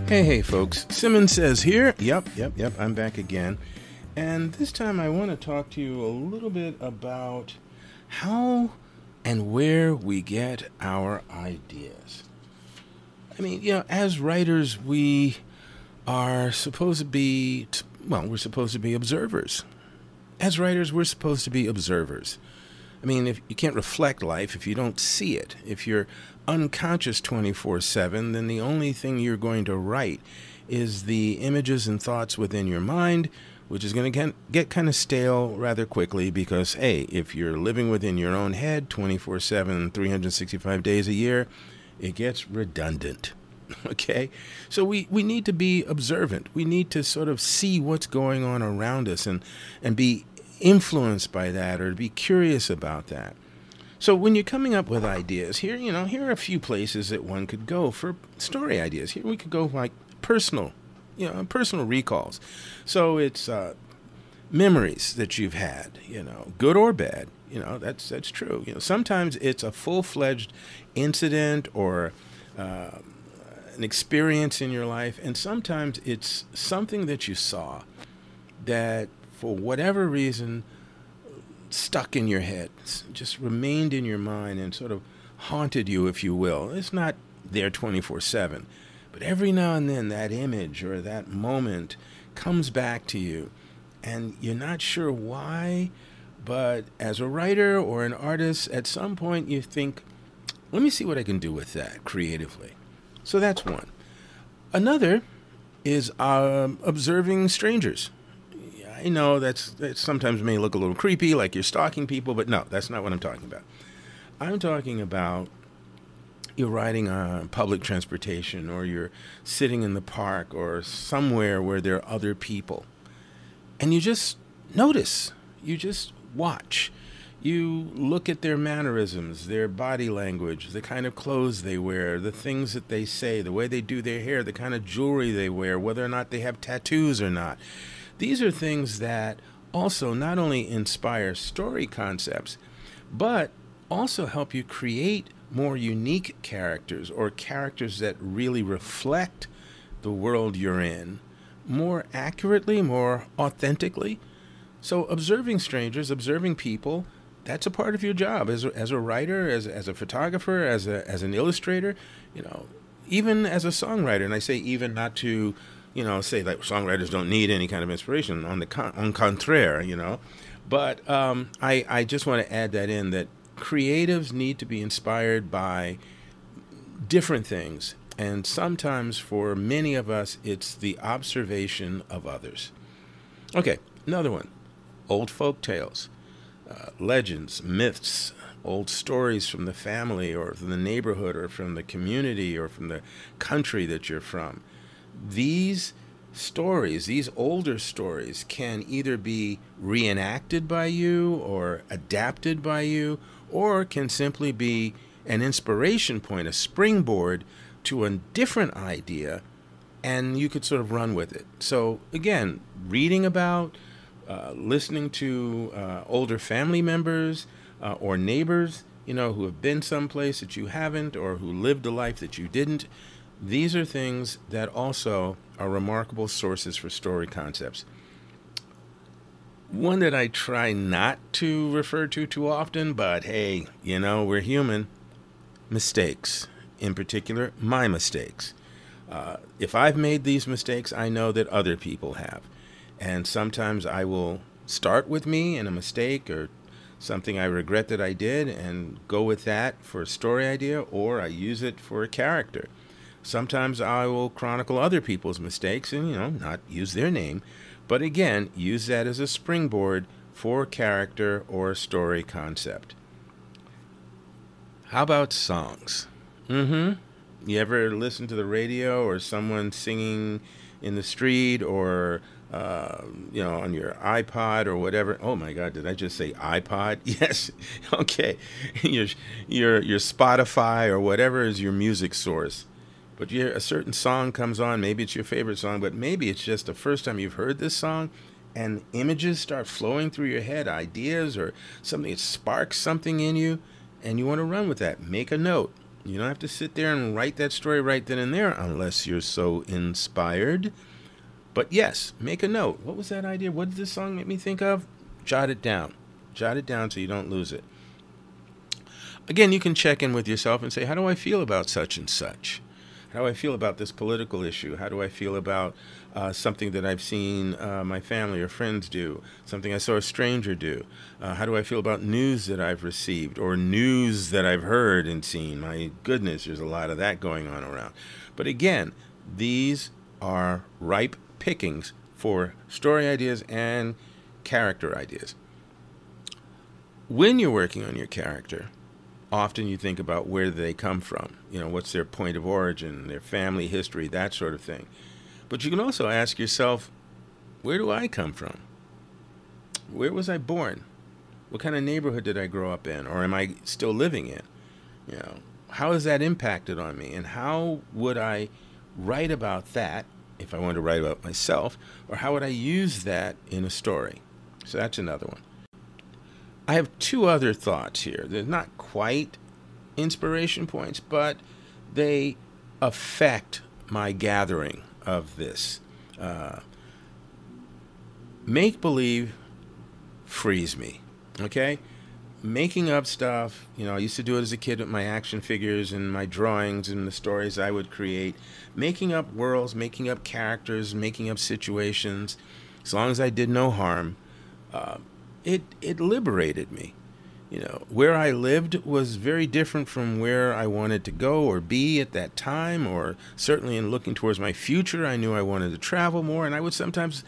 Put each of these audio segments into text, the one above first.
Hey, folks. Simmons says here. Yep, I'm back again. And this time I want to talk to you a little bit about how and where we get our ideas. I mean, as writers, we are supposed to be, we're supposed to be observers. As writers, we're supposed to be observers. I mean, if you can't reflect life if you don't see it. If you're unconscious 24/7, then the only thing you're going to write is the images and thoughts within your mind, which is going to get kind of stale rather quickly because, hey, if you're living within your own head 24/7, 365 days a year, it gets redundant. Okay? So we need to be observant. We need to sort of see what's going on around us and be influenced by that or be curious about that. So when you're coming up with ideas, here are a few places that one could go for story ideas. Here we could go like personal recalls. So it's memories that you've had, good or bad. That's true. Sometimes it's a full-fledged incident or an experience in your life, and sometimes it's something that you saw that, for whatever reason, stuck in your head, just remained in your mind and sort of haunted you, if you will. It's not there 24/7, but every now and then that image or that moment comes back to you, and you're not sure why, but as a writer or an artist, at some point you think, let me see what I can do with that creatively. So that's one. Another is observing strangers. I know that sometimes may look a little creepy, like you're stalking people, but no, that's not what I'm talking about. I'm talking about you're riding on public transportation, or you're sitting in the park or somewhere where there are other people, and you just notice, you just watch. You look at their mannerisms, their body language, the kind of clothes they wear, the things that they say, the way they do their hair, the kind of jewelry they wear, whether or not they have tattoos or not. These are things that also not only inspire story concepts, but also help you create more unique characters, or characters that really reflect the world you're in more accurately, more authentically. So observing strangers, observing people, that's a part of your job as a writer, as a photographer, as an illustrator, even as a songwriter. And I say even not to say that songwriters don't need any kind of inspiration. On contraire, But I just want to add that in, that creatives need to be inspired by different things. And sometimes for many of us, it's the observation of others. Okay, another one. Old folk tales, legends, myths, old stories from the family or from the neighborhood or from the community or from the country that you're from. These stories, these older stories, can either be reenacted by you or adapted by you, or can simply be an inspiration point, a springboard to a different idea, and you could sort of run with it. So again, reading about, listening to older family members or neighbors, who have been someplace that you haven't, or who lived a life that you didn't. These are things that also are remarkable sources for story concepts. One that I try not to refer to too often, but hey, we're human. Mistakes. In particular, my mistakes. If I've made these mistakes, I know that other people have. And sometimes I will start with me and a mistake or something I regret that I did and go with that for a story idea, or I use it for a character. Sometimes I will chronicle other people's mistakes and, not use their name, but again, use that as a springboard for a character or a story concept. How about songs? You ever listen to the radio or someone singing in the street or on your iPod or whatever? Oh my God, did I just say iPod? Yes. Okay. Your Spotify or whatever is your music source. But a certain song comes on, maybe it's your favorite song, but maybe it's just the first time you've heard this song, and images start flowing through your head, ideas or something, it sparks something in you, and you want to run with that, make a note. You don't have to sit there and write that story right then and there unless you're so inspired. But yes, make a note. What was that idea? What did this song make me think of? Jot it down. Jot it down so you don't lose it. Again, you can check in with yourself and say, how do I feel about such and such? How do I feel about this political issue? How do I feel about something that I've seen my family or friends do? Something I saw a stranger do? How do I feel about news that I've received or news that I've heard and seen? My goodness, there's a lot of that going on around. But again, these are ripe pickings for story ideas and character ideas. When you're working on your character, often you think about where they come from. What's their point of origin, their family history, that sort of thing. But you can also ask yourself, where do I come from? Where was I born? What kind of neighborhood did I grow up in, or am I still living in? How has that impacted on me? And how would I write about that if I wanted to write about myself, or how would I use that in a story? So that's another one. I have two other thoughts here. They're not quite inspiration points, but they affect my gathering of this. Make-believe frees me, okay? Making up stuff, I used to do it as a kid with my action figures and my drawings and the stories I would create. Making up worlds, making up characters, making up situations, as long as I did no harm, it liberated me. Where I lived was very different from where I wanted to go or be at that time, or certainly in looking towards my future, I knew I wanted to travel more, and I would sometimes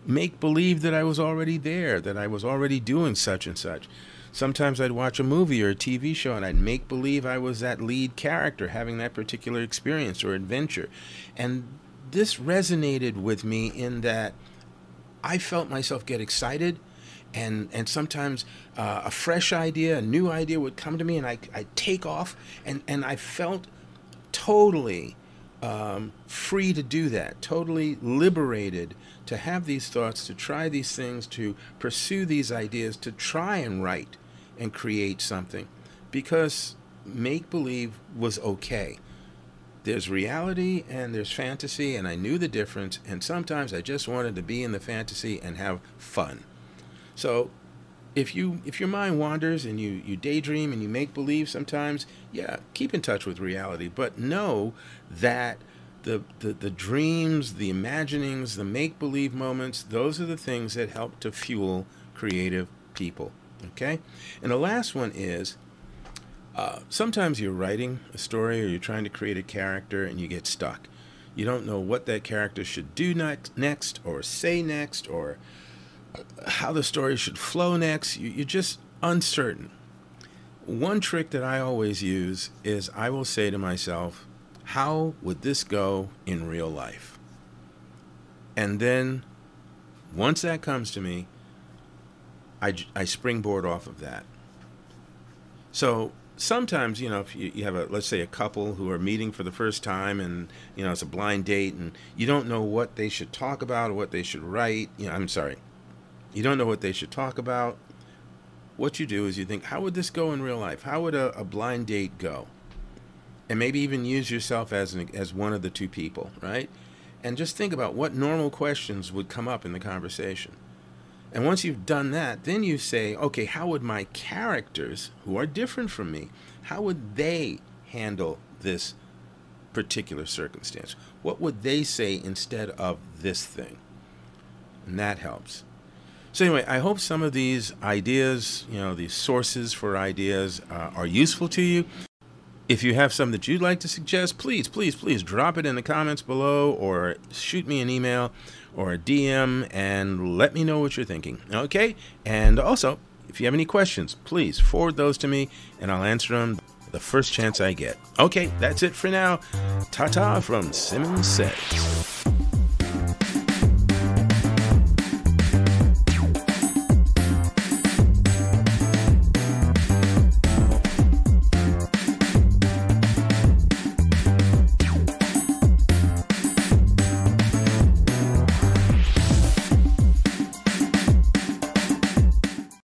make believe that I was already there, that I was already doing such and such. Sometimes I'd watch a movie or a TV show and I'd make believe I was that lead character having that particular experience or adventure. And this resonated with me in that I felt myself get excited, and sometimes a fresh idea, a new idea would come to me, and I'd take off, and I felt totally free to do that, totally liberated to have these thoughts, to try these things, to pursue these ideas, to try and write and create something, because make-believe was okay. There's reality and there's fantasy, and I knew the difference, and sometimes I just wanted to be in the fantasy and have fun. So if your mind wanders and you daydream and you make believe sometimes, yeah, keep in touch with reality, but know that the dreams, the imaginings, the make-believe moments, those are the things that help to fuel creative people, okay? And the last one is, sometimes you're writing a story or you're trying to create a character and you get stuck. You don't know what that character should do next or say next, or how the story should flow next. You're just uncertain. One trick that I always use is I will say to myself, how would this go in real life? And then once that comes to me, I springboard off of that. So sometimes, if you have let's say a couple who are meeting for the first time, and it's a blind date, and you don't know what they should talk about or what they should write. You don't know what they should talk about. What you do is you think, how would this go in real life? How would a blind date go? And maybe even use yourself as one of the two people, right? And just think about what normal questions would come up in the conversation. And once you've done that, then you say, okay, how would my characters, who are different from me, how would they handle this particular circumstance? What would they say instead of this thing? And that helps. So anyway, I hope some of these ideas, these sources for ideas are useful to you. If you have some that you'd like to suggest, please drop it in the comments below, or shoot me an email or a DM and let me know what you're thinking. Okay? And also, if you have any questions, please forward those to me and I'll answer them the first chance I get. Okay, that's it for now. Ta-ta from Simmons Says.